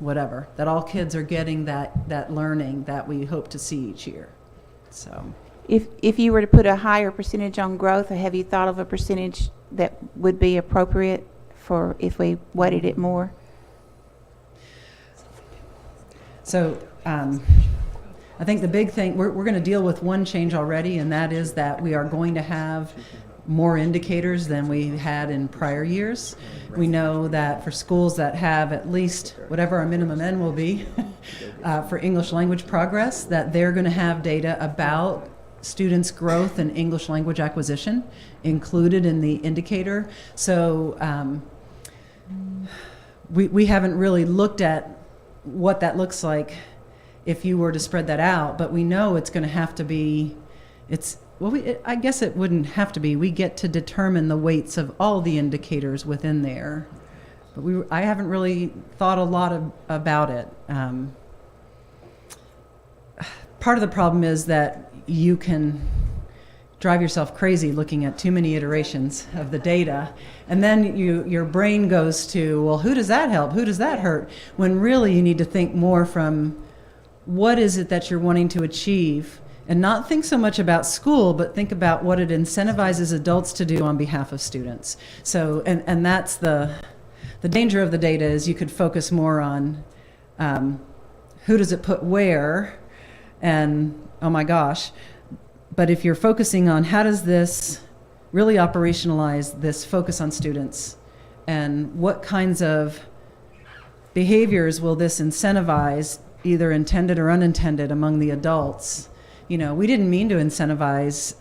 whatever, that all kids are getting that learning that we hope to see each year. So, If you were to put a higher percentage on growth, or have you thought of a percentage that would be appropriate for if we weighted it more? So I think the big thing, we're going to deal with one change already, and that is that we are going to have more indicators than we had in prior years. We know that for schools that have at least whatever our minimum N will be for English language progress, that they're going to have data about students' growth and English language acquisition included in the indicator. So we haven't really looked at what that looks like if you were to spread that out, but we know it's going to have to be, I guess it wouldn't have to be. We get to determine the weights of all the indicators within there. But I haven't really thought a lot about it. Part of the problem is that you can drive yourself crazy looking at too many iterations of the data, and then your brain goes to, well, who does that help? Who does that hurt? When really you need to think more from what is it that you're wanting to achieve, and not think so much about school, but think about what it incentivizes adults to do on behalf of students. So, and that's the danger of the data, is you could focus more on who does it put where, and oh my gosh. But if you're focusing on how does this really operationalize this focus on students, and what kinds of behaviors will this incentivize, either intended or unintended, among the adults. You know, we didn't mean to incentivize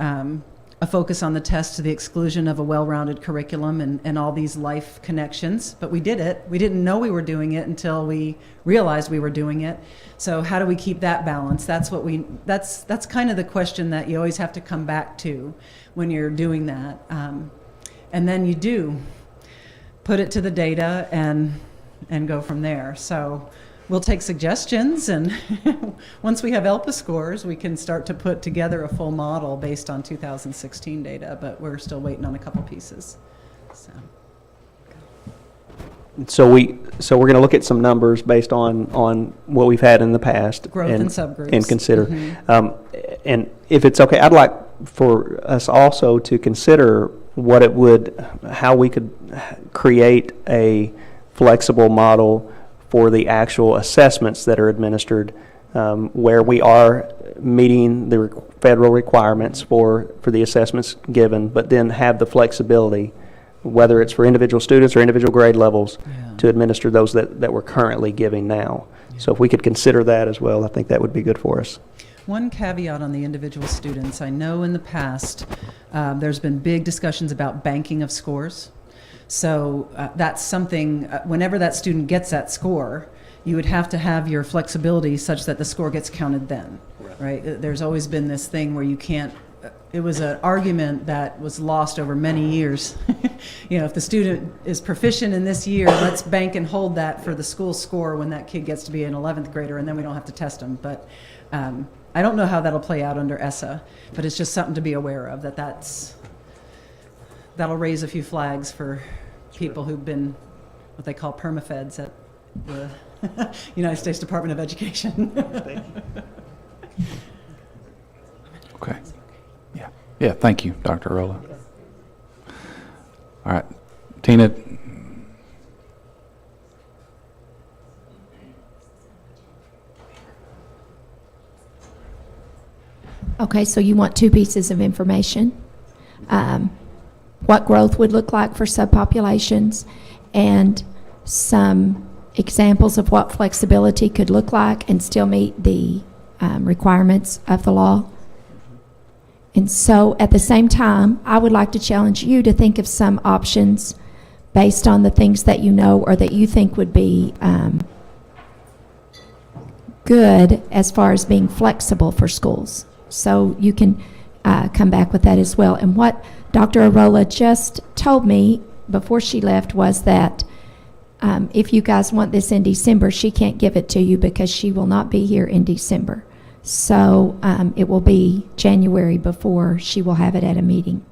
a focus on the test to the exclusion of a well-rounded curriculum and all these life connections, but we did it. We didn't know we were doing it until we realized we were doing it. So how do we keep that balance? That's kind of the question that you always have to come back to when you're doing that. And then you do put it to the data and go from there. So we'll take suggestions, and once we have ELPA scores, we can start to put together a full model based on 2016 data, but we're still waiting on a couple pieces. So we're going to look at some numbers based on what we've had in the past. Growth and subgroups. And consider. Mm-hmm. And if it's okay, I'd like for us also to consider how we could create a flexible model for the actual assessments that are administered, where we are meeting the federal requirements for the assessments given, but then have the flexibility, whether it's for individual students or individual grade levels, to administer those that we're currently giving now. Yeah. So if we could consider that as well, I think that would be good for us. One caveat on the individual students, I know in the past there's been big discussions about banking of scores. So that's something, whenever that student gets that score, you would have to have your flexibility such that the score gets counted then, right? There's always been this thing where you can't, it was an argument that was lost over many years. You know, if the student is proficient in this year, let's bank and hold that for the school score when that kid gets to be an 11th grader, and then we don't have to test them. But I don't know how that'll play out under ESSA, but it's just something to be aware of, that'll raise a few flags for people who've been what they call permafeds at the United States Department of Education. Okay. Yeah, thank you, Dr. Rolla. All right, Tina. Okay, so you want two pieces of information. What growth would look like for subpopulations, and some examples of what flexibility could look like and still meet the requirements of the law. And so at the same time, I would like to challenge you to think of some options based on the things that you know or that you think would be good as far as being flexible for schools. So you can come back with that as well. And what Dr. Arola just told me before she left was that if you guys want this in December, she can't give it to you because she will not be here in December. So it will be January before she will have it at a meeting.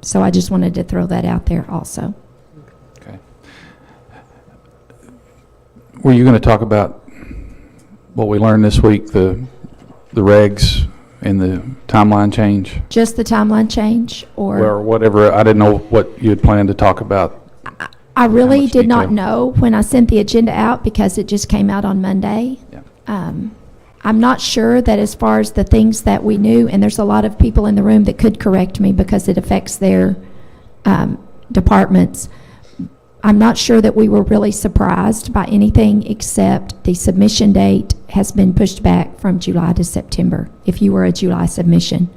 So I just wanted to throw that out there also. Okay. were you going to talk about what we learned this week, the regs and the timeline change? Just the timeline change, Or whatever, I didn't know what you had planned to talk about. I really much did not detail? know when I sent the agenda out because it just came out on Monday. Yeah. I'm not sure that as far as the things that we knew, and there's a lot of people in the room that could correct me because it affects their departments. I'm not sure that we were really surprised by anything except the submission date has been pushed back from July to September, if you were a July submission.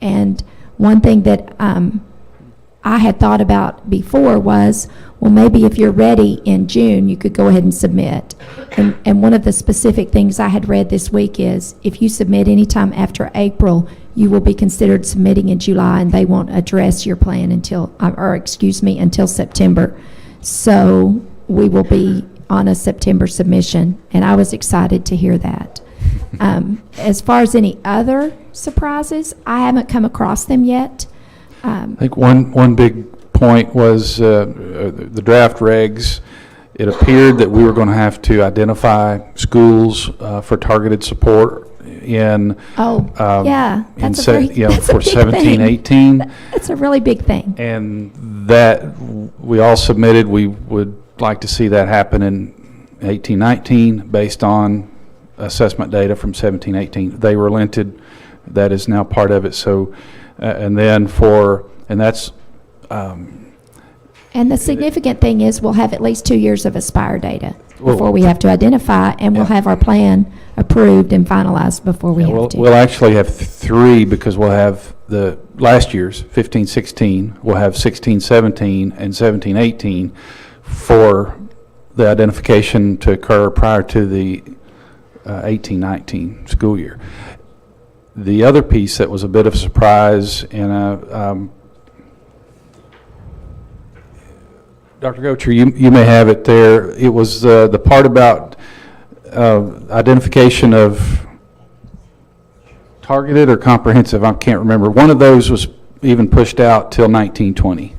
And one thing that I had thought about before was, well, maybe if you're ready in June, you could go ahead and submit. And one of the specific things I had read this week is, if you submit anytime after April, you will be considered submitting in July, and they won't address your plan until September. So we will be on a September submission, and I was excited to hear that. As far as any other surprises, I haven't come across them yet. I think one big point was the draft regs. It appeared that we were going to have to identify schools for targeted support in Yeah, that's a very that's a for big 17, thing. 18. That's a really big thing. And that we all submitted, we would like to see that happen in 18, 19 based on assessment data from 17, 18. They relented. That is now part of it. So, and that's. And the significant thing is we'll have at least 2 years of Aspire data before we have to identify, and we'll have our plan approved and finalized before we have to. We'll actually have 3 because we'll have the last year's 15, 16, we'll have 16, 17, and 17, 18 for the identification to occur prior to the 18, 19 school year. The other piece that was a bit of a surprise, and Dr. Gocher, you may have it there. It was the part about identification of targeted or comprehensive. I can't remember. One of those was even pushed out till 1920.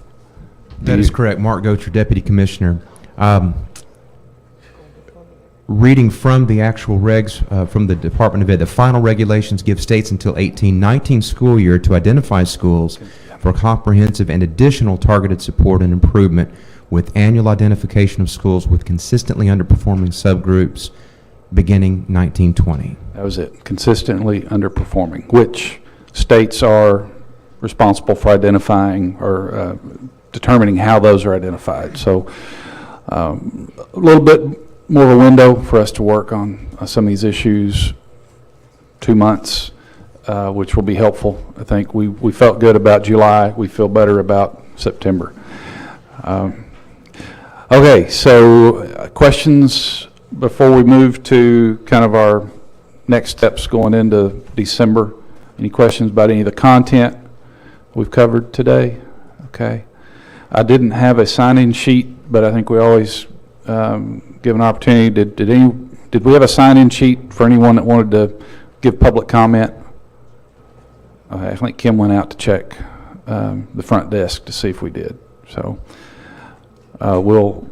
That is correct. Mark Gocher, Deputy Commissioner. Reading from the actual regs from the Department of Ed, the final regulations give states until 18-19 school year to identify schools for comprehensive and additional targeted support and improvement, with annual identification of schools with consistently underperforming subgroups beginning 1920. That was it. Consistently underperforming, which states are responsible for identifying or determining how those are identified. So a little bit more of a window for us to work on some of these issues, 2 months, which will be helpful. I think we felt good about July. We feel better about September. Okay, so questions before we move to kind of our next steps going into December? Any questions about any of the content we've covered today? Okay. I didn't have a sign-in sheet, but I think we always give an opportunity. Did we have a sign-in sheet for anyone that wanted to give public comment? Okay, I think Kim went out to check the front desk to see if we did. So we'll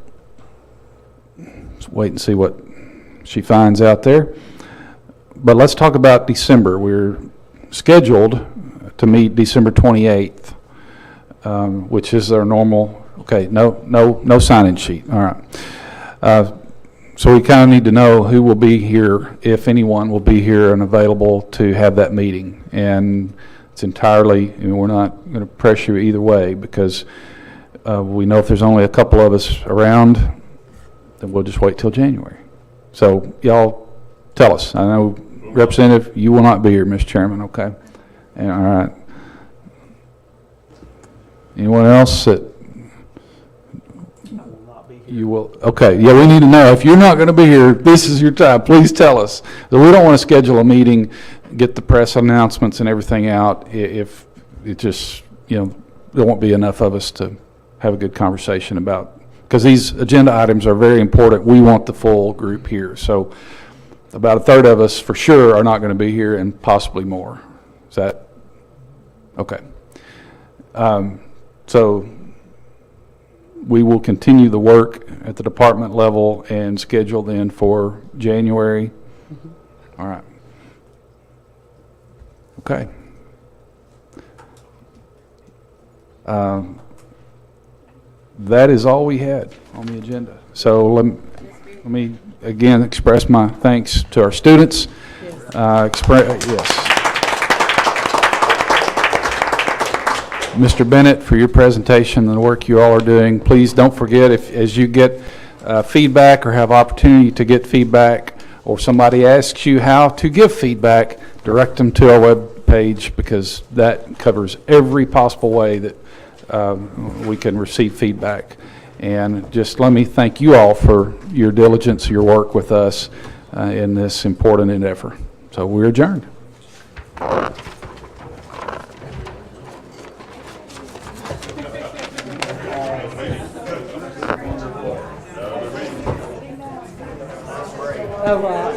wait and see what she finds out there. But let's talk about December. We're scheduled to meet December 28th, which is our normal. Okay, no sign-in sheet. All right. So we kind of need to know who will be here, if anyone will be here and available to have that meeting. And it's entirely, we're not going to pressure you either way, because we know if there's only a couple of us around, then we'll just wait till January. So y'all tell us. I know, Representative, you will not be here, Mr. Chairman, okay? And, all right. Anyone else that you will? Okay, yeah, we need to know. If you're not going to be here, this is your time. Please tell us. So we don't want to schedule a meeting, get the press announcements and everything out if it just, there won't be enough of us to have a good conversation about, because these agenda items are very important. We want the full group here. So about a third of us for sure are not going to be here, and possibly more. Is that okay? So we will continue the work at the department level and schedule then for January. All right. Okay. That is all we had on the agenda. So let me again express my thanks to our students. Yes. Mr. Bennett, for your presentation and the work you all are doing. Please don't forget, as you get feedback or have opportunity to get feedback, or somebody asks you how to give feedback, direct them to our web page, because that covers every possible way that we can receive feedback. And just let me thank you all for your diligence, your work with us in this important endeavor. So we're adjourned. Oh, wow.